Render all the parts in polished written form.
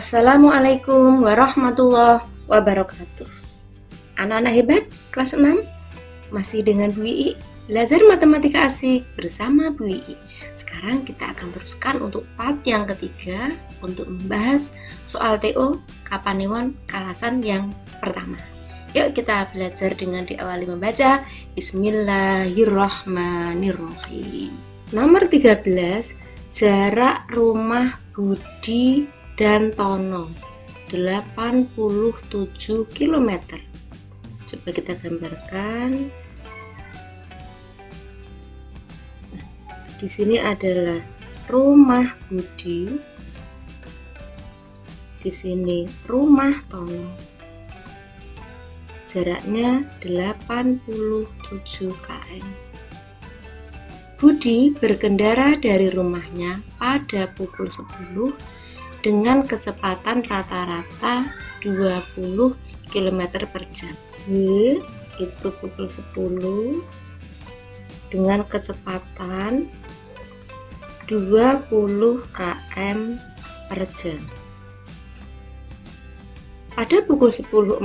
Assalamualaikum warahmatullahi wabarakatuh. Anak-anak hebat kelas 6 masih dengan Bu Ii, belajar matematika asik bersama Bu Ii. Sekarang kita akan teruskan untuk part yang ketiga untuk membahas soal TO Kapanewon Kalasan yang pertama. Yuk kita belajar dengan diawali membaca Bismillahirrahmanirrahim. Nomor 13, jarak rumah Budi dan Tono 87 km. Coba kita gambarkan. Nah, di sini adalah rumah Budi. Di sini rumah Tono. Jaraknya 87 km. Budi berkendara dari rumahnya pada pukul 10 dengan kecepatan rata-rata 20 km per jam. W itu pukul 10 dengan kecepatan 20 km per jam. Pada pukul 10.45,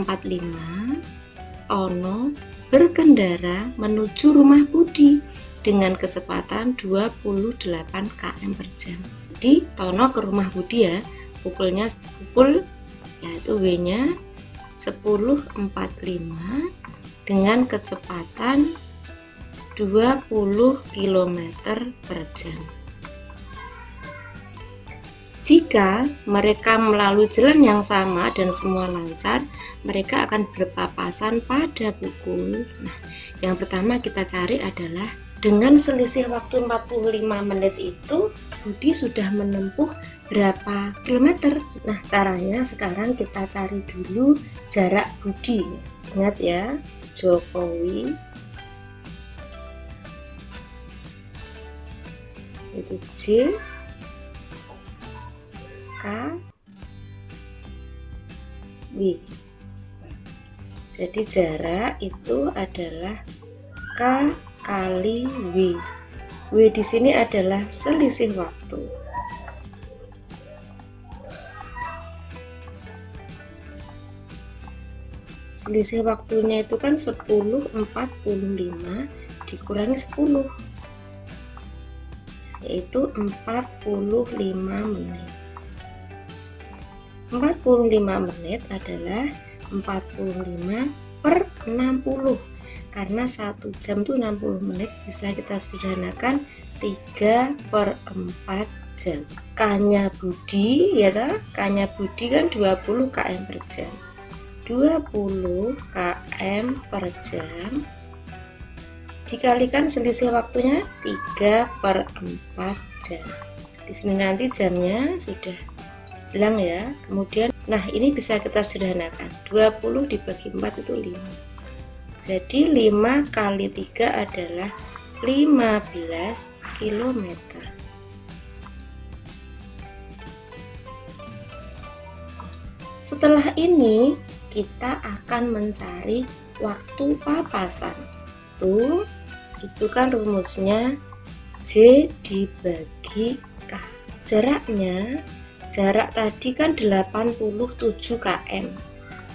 Tono berkendara menuju rumah Budi dengan kecepatan 28 km per jam. Jadi Tono ke rumah Budi ya, pukul yaitu W-nya 10.45 dengan kecepatan 20 km per jam. Jika mereka melalui jalan yang sama dan semua lancar, mereka akan berpapasan pada pukul. Nah, yang pertama kita cari adalah dengan selisih waktu 45 menit itu Budi sudah menempuh berapa kilometer. Nah, caranya sekarang kita cari dulu jarak Budi. Ingat ya, Jokowi itu J, K, W. Jadi jarak itu adalah K kali W. W di sini adalah selisih waktu. Selisih waktunya itu kan 10.45 dikurangi 10, yaitu 45 menit. 45 menit adalah 45 per 60. Karena 1 jam itu 60 menit, bisa kita sederhanakan 3/4 jam. K-nya Budi ya toh? K-nya Budi kan 20 km per jam. 20 km per jam dikalikan selisih waktunya 3/4 jam. Di sini nanti jamnya sudah hilang ya. Kemudian nah ini bisa kita sederhanakan. 20 dibagi 4 itu 5. Jadi 5 kali 3 adalah 15 km. Setelah ini kita akan mencari waktu papasan. Itu kan rumusnya J dibagi K. Jarak tadi kan 87 km.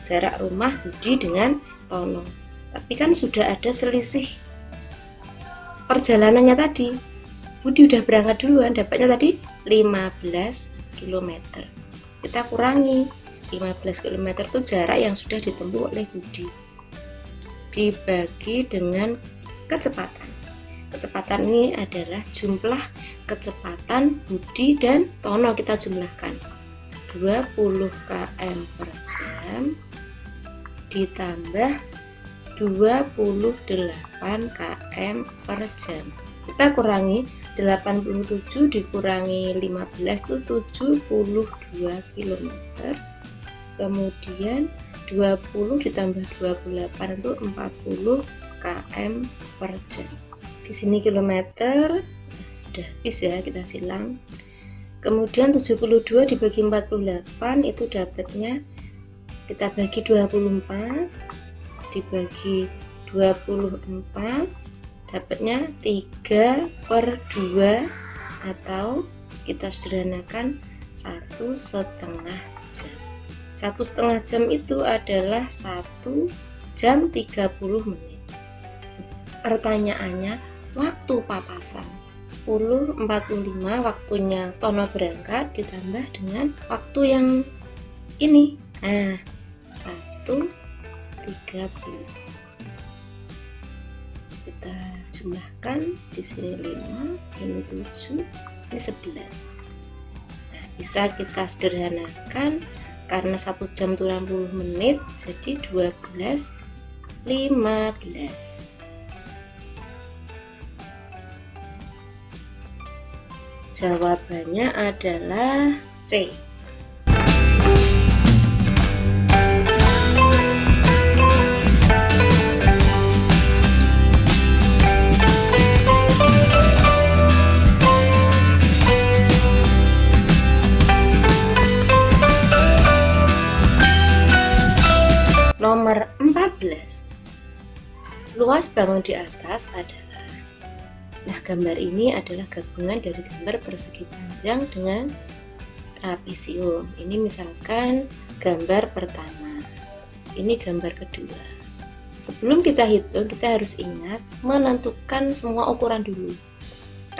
Jarak rumah Budi dengan Tono. Tapi kan sudah ada selisih perjalanannya tadi. Budi udah berangkat duluan, dapatnya tadi 15 km. Kita kurangi 15 km itu jarak yang sudah ditempuh oleh Budi. Dibagi dengan kecepatan. Kecepatan ini adalah jumlah kecepatan Budi dan Tono, kita jumlahkan. 20 km per jam ditambah 28 km per jam. Kita kurangi 87 dikurangi 15 itu 72 km. Kemudian 20 ditambah 28 itu 40 km per jam. Di sini kilometer sudah habis ya, kita silang. Kemudian 72 dibagi 48 itu dapatnya kita bagi 24 dibagi 24 dapatnya 3/2 atau kita sederhanakan 1,5 jam. 1,5 jam itu adalah 1 jam 30 menit. Pertanyaannya, waktu papasan 10.45 waktunya Tono berangkat ditambah dengan waktu yang ini. Nah, 1.30. Kita jumlahkan, di sini 5, ini 7, ini 11. Nah, bisa kita sederhanakan karena 1 jam itu 60 menit, jadi 12.15. Jawabannya adalah C. Nomor 14. Luas bangun di atas adalah. Nah, gambar ini adalah gabungan dari gambar persegi panjang dengan trapesium. Ini misalkan gambar pertama. Ini gambar kedua. Sebelum kita hitung, kita harus ingat menentukan semua ukuran dulu.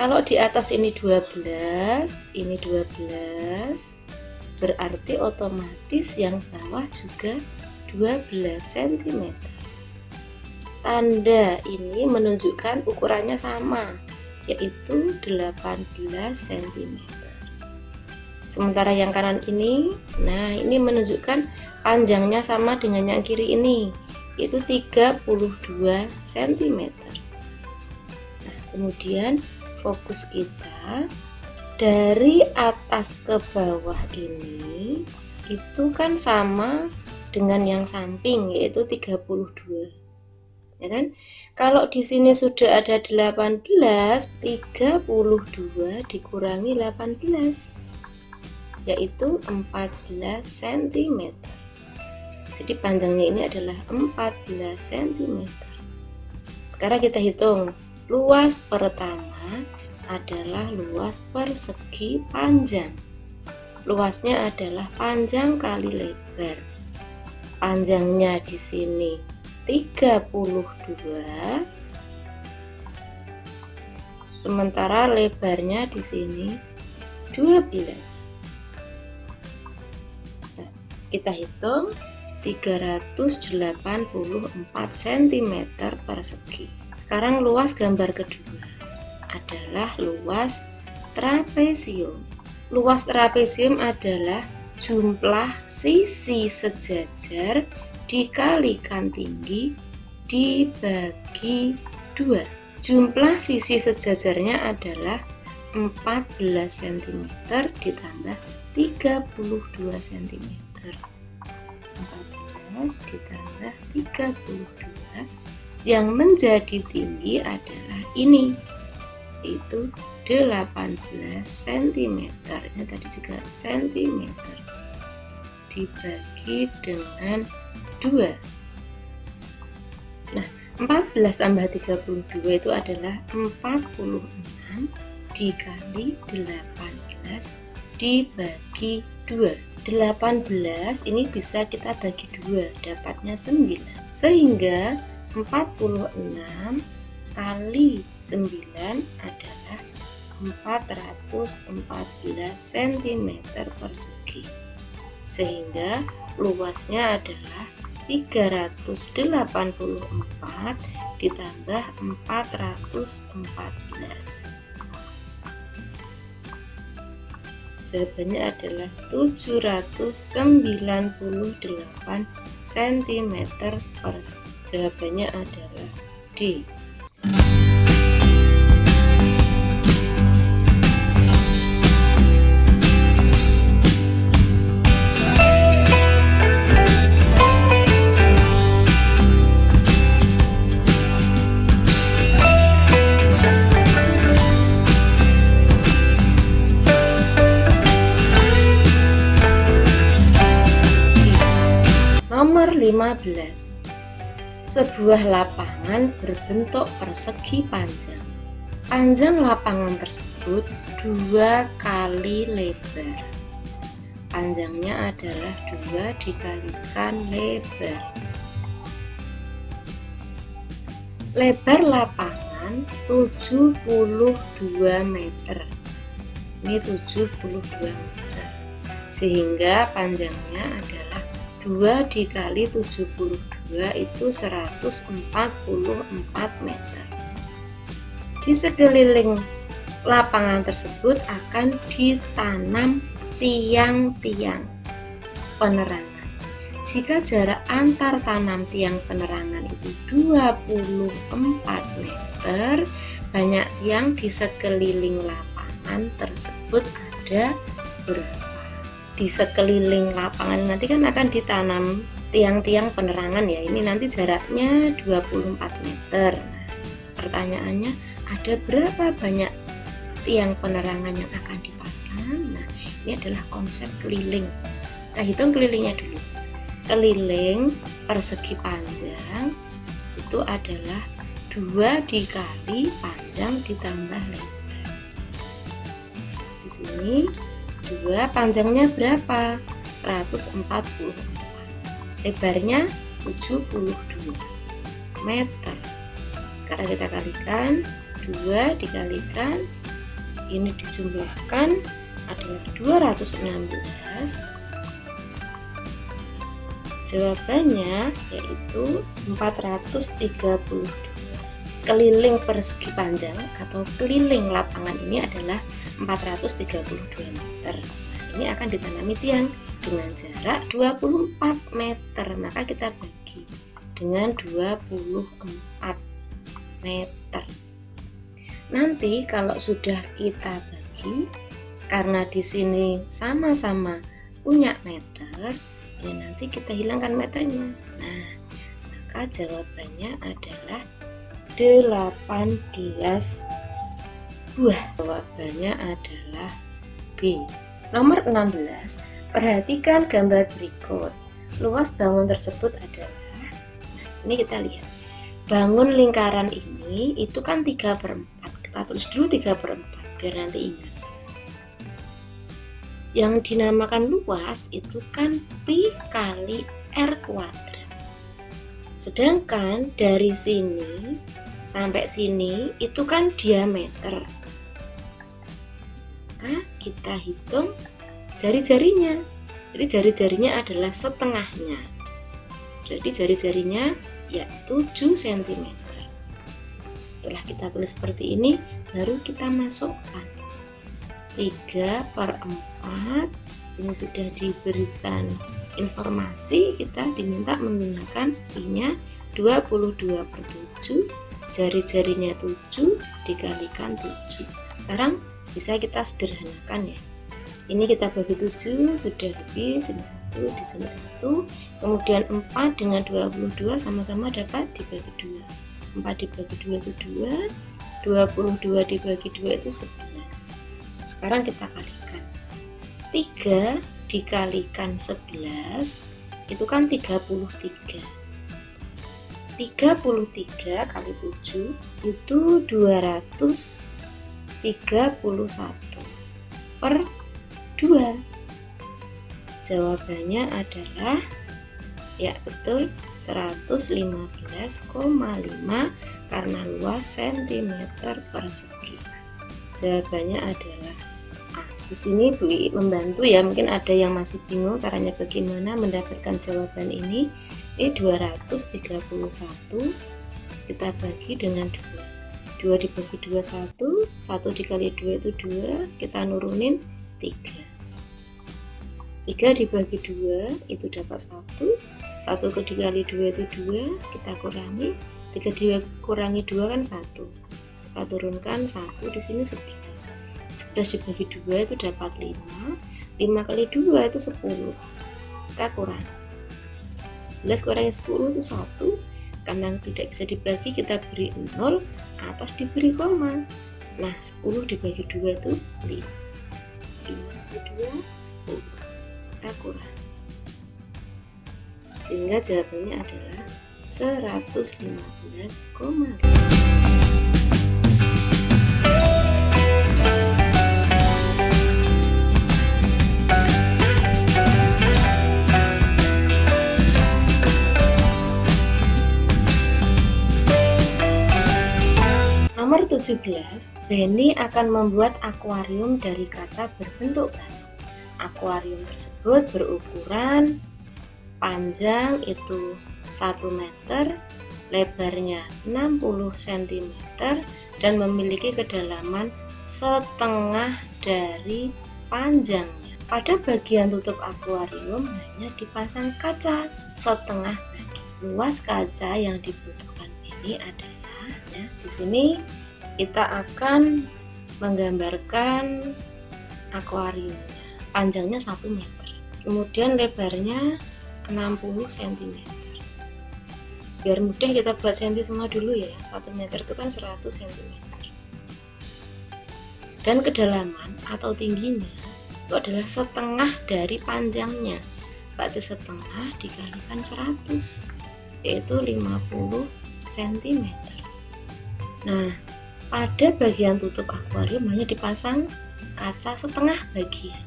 Kalau di atas ini 12, ini 12, berarti otomatis yang bawah juga 12 cm. Tanda ini menunjukkan ukurannya sama, yaitu 18 cm. Sementara yang kanan ini, nah ini menunjukkan panjangnya sama dengan yang kiri ini, yaitu 32 cm. Nah, kemudian fokus kita dari atas ke bawah ini itu kan sama dengan yang samping, yaitu 32. Ya kan? Kalau di sini sudah ada 18, 32 dikurangi 18, yaitu 14 cm. Jadi panjangnya ini adalah 14 cm. Sekarang kita hitung. Luas pertama adalah luas persegi panjang. Luasnya adalah panjang kali lebar. Panjangnya di sini 32, sementara lebarnya di sini 12. Nah, kita hitung 384 cm persegi. Sekarang luas gambar kedua adalah luas trapesium. Luas trapesium adalah jumlah sisi sejajar dikalikan tinggi dibagi 2. Jumlah sisi sejajarnya adalah 14 cm ditambah 32 cm. 14 ditambah 32, yang menjadi tinggi adalah ini, yaitu 18 cm. Ini tadi juga cm, dibagi dengan 2. Nah, 14 tambah 32 itu adalah 46 dikali 18 dibagi 2. 18 ini bisa kita bagi 2, dapatnya 9. Sehingga 46 kali 9 adalah 414 cm persegi. Sehingga luasnya adalah 384 ditambah 414. Jawabannya adalah 798 cm persegi. Jawabannya adalah D. Nomor 15. Sebuah lapangan berbentuk persegi panjang. Panjang lapangan tersebut 2 kali lebar. panjangnya adalah 2 dikalikan lebar. Lebar lapangan 72 meter. Ini 72 meter. Sehingga panjangnya adalah 2 dikali 72 itu 144 meter. Di sekeliling lapangan tersebut akan ditanam tiang-tiang penerangan. Jika jarak antar tanam tiang penerangan itu 24 meter, banyak tiang di sekeliling lapangan tersebut ada berapa? Di sekeliling lapangan nanti kan akan ditanam tiang-tiang penerangan ya. Ini nanti jaraknya 24 meter. Nah, pertanyaannya ada berapa banyak tiang penerangan yang akan dipasang? Nah, ini adalah konsep keliling. Kita hitung kelilingnya dulu. Keliling persegi panjang itu adalah 2 dikali panjang ditambah lebar. Di sini 2 panjangnya berapa? 144. Lebarnya 72 meter. Sekarang kita kalikan, 2 dikalikan, ini dijumlahkan adalah 216. Jawabannya yaitu 432. Keliling persegi panjang atau keliling lapangan ini adalah 432 meter. Nah, ini akan ditanami tiang dengan jarak 24 meter. Maka kita bagi dengan 24 meter. Nanti kalau sudah kita bagi, karena di sini sama-sama punya meter, ini nanti kita hilangkan meternya. Nah, maka jawabannya adalah 18 buah. Jawabannya adalah B. Nomor 16. Perhatikan gambar berikut. Luas bangun tersebut adalah, ini kita lihat. Bangun lingkaran ini itu kan 3/4. Kita tulis dulu 3/4 biar nanti ingat. Yang dinamakan luas itu kan pi kali R kuadrat. Sedangkan dari sini sampai sini itu kan diameter. Nah, kita hitung jari-jarinya. Jadi jari-jarinya adalah setengahnya. Jadi jari-jarinya ya 7 cm. Setelah kita tulis seperti ini, baru kita masukkan 3/4. Ini sudah diberikan informasi, kita diminta menggunakan pi-nya 22/7, jari-jarinya 7 dikalikan 7. Sekarang bisa kita sederhanakan ya. Ini kita bagi 7, sudah habis, ini 1, di sini 1. Kemudian 4 dengan 22 sama-sama dapat dibagi 2. 4 dibagi 2 itu 2, 22 dibagi 2 itu 11. Sekarang kita kalikan. 3 dikalikan 11 itu kan 33. 33 kali 7 itu 231 per 2. Jawabannya adalah ya betul 115,5 karena luas cm persegi. Jawabannya adalah A. Di sini Bu I membantu ya, mungkin ada yang masih bingung caranya bagaimana mendapatkan jawaban ini. Ini 231 kita bagi dengan 2. 2 dibagi 2 1, 1 dikali 2 itu 2, kita nurunin 3. 3 dibagi 2 itu dapat 1. 1 dikali 2 itu 2, kita kurangi. 3 dikurangi 2 kan 1. Kita turunkan 1, di sini 11. 11 dibagi 2 itu dapat 5. 5 kali 2 itu 10. Kita kurangi. 11 kurangi 10 itu 1. Karena tidak bisa dibagi, kita beri 0, atas diberi koma. Nah, 10 dibagi 2 itu 5. 5 kali 2, 10. Kita kurangi. Sehingga jawabannya adalah 115,5. Nomor 17, Benny akan membuat akuarium dari kaca berbentuk batu. Akuarium tersebut berukuran panjang itu 1 meter, lebarnya 60 cm, dan memiliki kedalaman setengah dari panjangnya. Pada bagian tutup akuarium hanya dipasang kaca setengah bagi. Luas kaca yang dibutuhkan ini adalah, ya, di sini kita akan menggambarkan akuariumnya. Panjangnya 1 meter, kemudian lebarnya 60 cm. Biar mudah kita buat senti semua dulu ya. 1 meter itu kan 100 cm. Dan kedalaman atau tingginya itu adalah setengah dari panjangnya. Berarti setengah dikalikan 100, yaitu 50 cm. Nah, pada bagian tutup akuarium hanya dipasang kaca setengah bagian.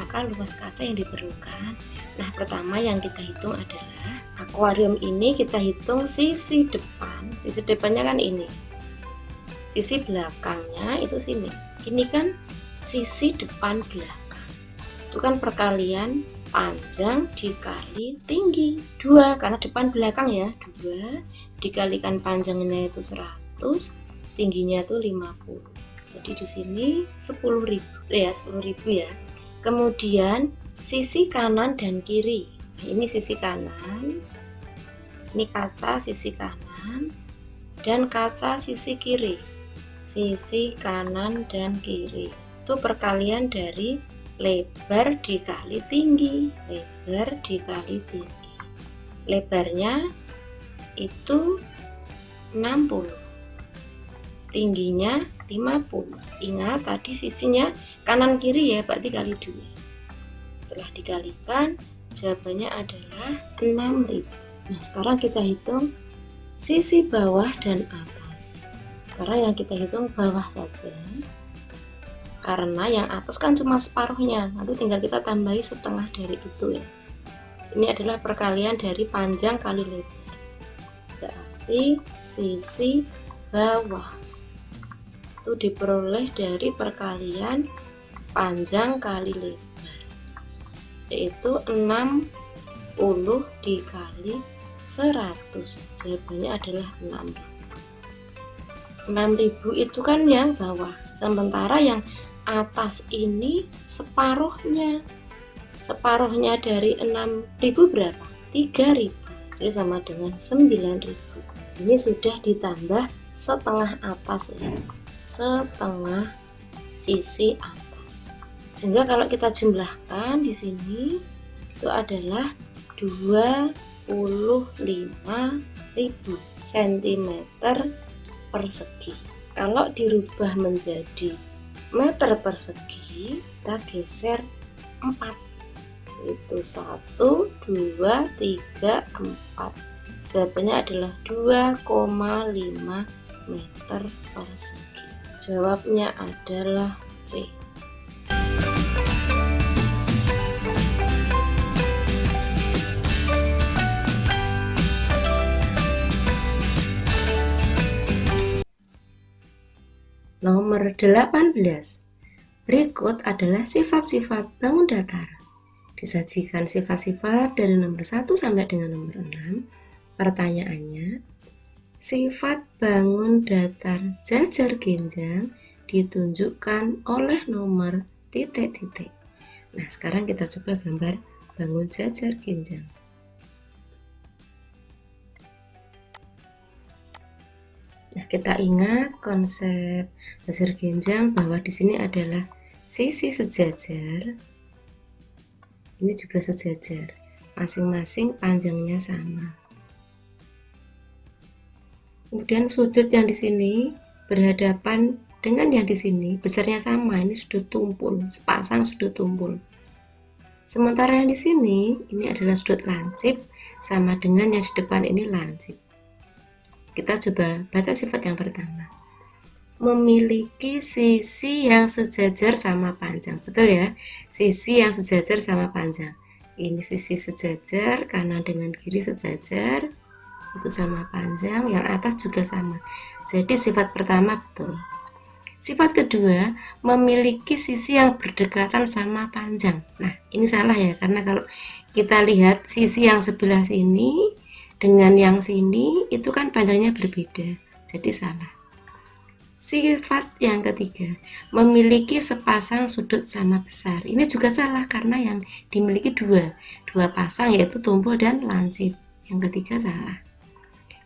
Maka luas kaca yang diperlukan, nah pertama yang kita hitung adalah akuarium ini kita hitung sisi depan. Sisi depannya kan ini, sisi belakangnya itu sini. Ini kan sisi depan belakang, itu kan perkalian panjang dikali tinggi 2, karena depan belakang ya, 2 dikalikan panjangnya itu 100, tingginya itu 50. Jadi di sini 10.000 ya, 10.000 ya. Kemudian sisi kanan dan kiri. Ini sisi kanan, ini kaca sisi kanan, dan kaca sisi kiri. Sisi kanan dan kiri itu perkalian dari lebar dikali tinggi. Lebar dikali tinggi. Lebarnya itu 60, tingginya 50. Ingat tadi sisinya kanan kiri ya, berarti kali 2. Setelah dikalikan, jawabannya adalah 6.000. Nah, sekarang kita hitung sisi bawah dan atas. Sekarang yang kita hitung bawah saja, karena yang atas kan cuma separuhnya, nanti tinggal kita tambahi setengah dari itu ya. Ini adalah perkalian dari panjang kali lebar, berarti sisi bawah itu diperoleh dari perkalian panjang kali lebar, yaitu 60 dikali 100. Jawabannya adalah 6.000. 6.000 itu kan yang bawah, sementara yang atas ini separuhnya. Separuhnya dari 6.000 berapa? 3.000. Jadi sama dengan 9.000. Ini sudah ditambah setengah atas ya, setengah sisi atas. Sehingga kalau kita jumlahkan di sini itu adalah 25.000 cm persegi. Kalau dirubah menjadi meter persegi, kita geser 4. Itu 1, 2, 3, 4. Jawabannya adalah 2,5 meter persegi. Jawabnya adalah C. Nomor 18. Berikut adalah sifat-sifat bangun datar. Disajikan sifat-sifat dari nomor 1 sampai dengan nomor 6. Pertanyaannya, sifat bangun datar jajar genjang ditunjukkan oleh nomor titik-titik. Nah, sekarang kita coba gambar bangun jajar genjang. Nah, kita ingat konsep jajar genjang bahwa di sini adalah sisi sejajar. Ini juga sejajar, masing-masing panjangnya sama. Kemudian sudut yang di sini berhadapan dengan yang di sini, besarnya sama, ini sudut tumpul, sepasang sudut tumpul. Sementara yang di sini, ini adalah sudut lancip, sama dengan yang di depan ini lancip. Kita coba baca sifat yang pertama. Memiliki sisi yang sejajar sama panjang. Betul ya? Sisi yang sejajar sama panjang. Ini sisi sejajar, kanan dengan kiri sejajar. itu sama panjang, yang atas juga sama. Jadi sifat pertama betul. Sifat kedua, memiliki sisi yang berdekatan sama panjang. Nah, ini salah ya, karena kalau kita lihat sisi yang sebelah sini dengan yang sini itu kan panjangnya berbeda. Jadi salah. Sifat yang ketiga, memiliki sepasang sudut sama besar. Ini juga salah karena yang dimiliki dua pasang, yaitu tumpul dan lancip. Yang ketiga salah.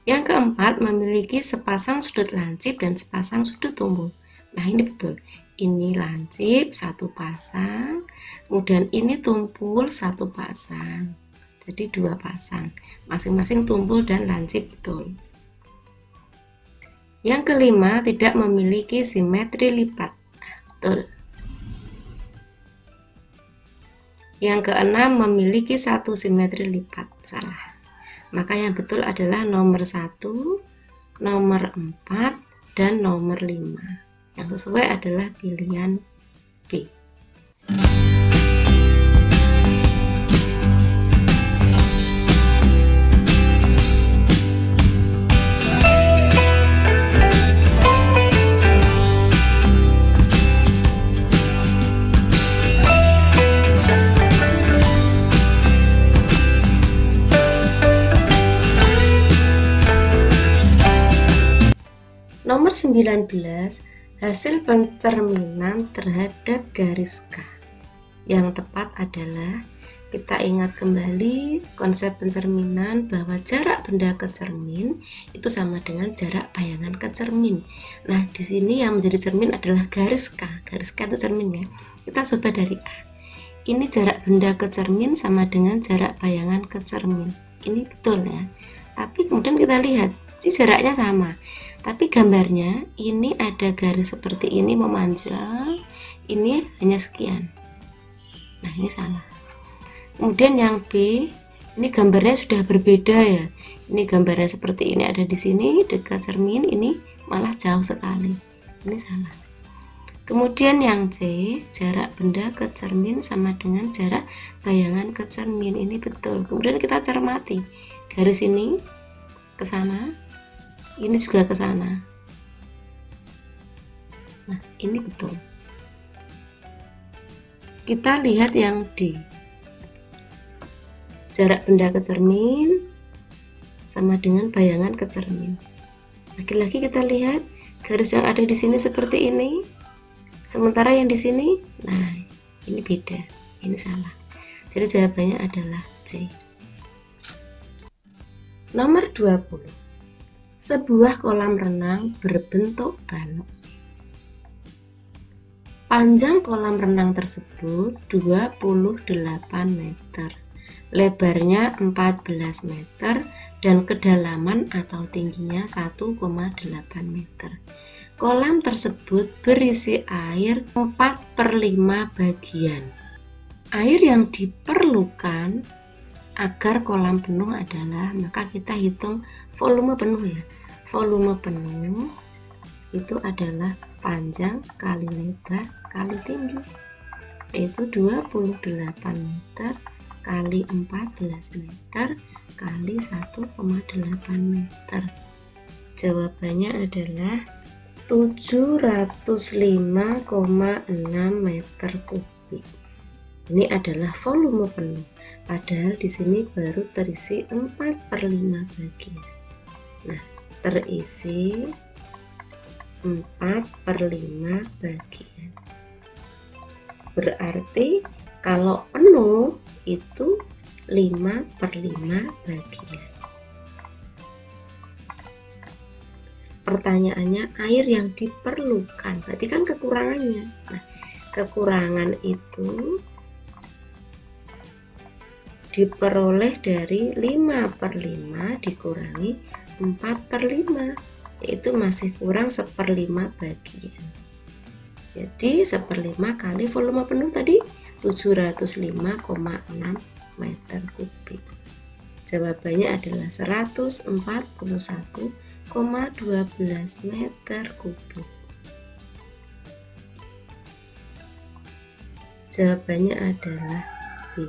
Yang keempat, memiliki sepasang sudut lancip dan sepasang sudut tumpul. Nah, ini betul. Ini lancip satu pasang, kemudian ini tumpul satu pasang. Jadi dua pasang, masing-masing tumpul dan lancip betul. Yang kelima, tidak memiliki simetri lipat. Nah, betul. Yang keenam, memiliki satu simetri lipat. Salah. Maka yang betul adalah nomor 1, nomor 4, dan nomor 5. Yang sesuai adalah pilihan B. Nomor 19, hasil pencerminan terhadap garis K. Yang tepat adalah kita ingat kembali konsep pencerminan bahwa jarak benda ke cermin itu sama dengan jarak bayangan ke cermin. Nah, di sini yang menjadi cermin adalah garis K. Garis K itu cerminnya. Kita coba dari A. Ini jarak benda ke cermin sama dengan jarak bayangan ke cermin. Ini betul ya. Tapi kemudian kita lihat, ini jaraknya sama. Tapi gambarnya ini ada garis seperti ini memanjang, ini hanya sekian. Nah, ini salah. Kemudian yang B, ini gambarnya sudah berbeda ya. Ini gambarnya seperti ini ada di sini dekat cermin, ini malah jauh sekali. Ini salah. Kemudian yang C, jarak benda ke cermin sama dengan jarak bayangan ke cermin. Ini betul. Kemudian kita cermati. Garis ini ke sana, ini juga ke sana. Nah, ini betul. Kita lihat yang D. Jarak benda ke cermin sama dengan bayangan ke cermin. Lagi-lagi kita lihat garis yang ada di sini seperti ini. Sementara yang di sini, nah, ini beda. Ini salah. Jadi jawabannya adalah C. Nomor 20. Sebuah kolam renang berbentuk balok. Panjang kolam renang tersebut 28 meter. Lebarnya 14 meter dan kedalaman atau tingginya 1,8 meter. Kolam tersebut berisi air 4/5 bagian. Air yang diperlukan agar kolam penuh adalah, maka kita hitung volume penuh ya. Volume penuh itu adalah panjang kali lebar kali tinggi, yaitu 28 meter kali 14 meter kali 1,8 meter. Jawabannya adalah 705,6 meter kubik. Ini adalah volume penuh. Padahal di sini baru terisi 4/5 bagian. Nah, terisi 4/5 bagian. Berarti kalau penuh itu 5/5 bagian. Pertanyaannya, air yang diperlukan, berarti kan kekurangannya. Nah, kekurangan itu diperoleh dari 5/5 dikurangi 4/5, yaitu masih kurang 1/5 bagian. Jadi 1/5 kali volume penuh tadi 705,6 meter kubik. Jawabannya adalah 141,12 meter kubik. Jawabannya adalah B.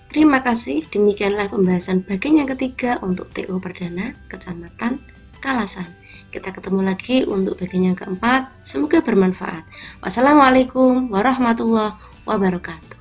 Terima kasih, demikianlah pembahasan bagian yang ketiga untuk TO Perdana Kecamatan Kalasan. Kita ketemu lagi untuk bagian yang keempat, semoga bermanfaat. Wassalamualaikum warahmatullahi wabarakatuh.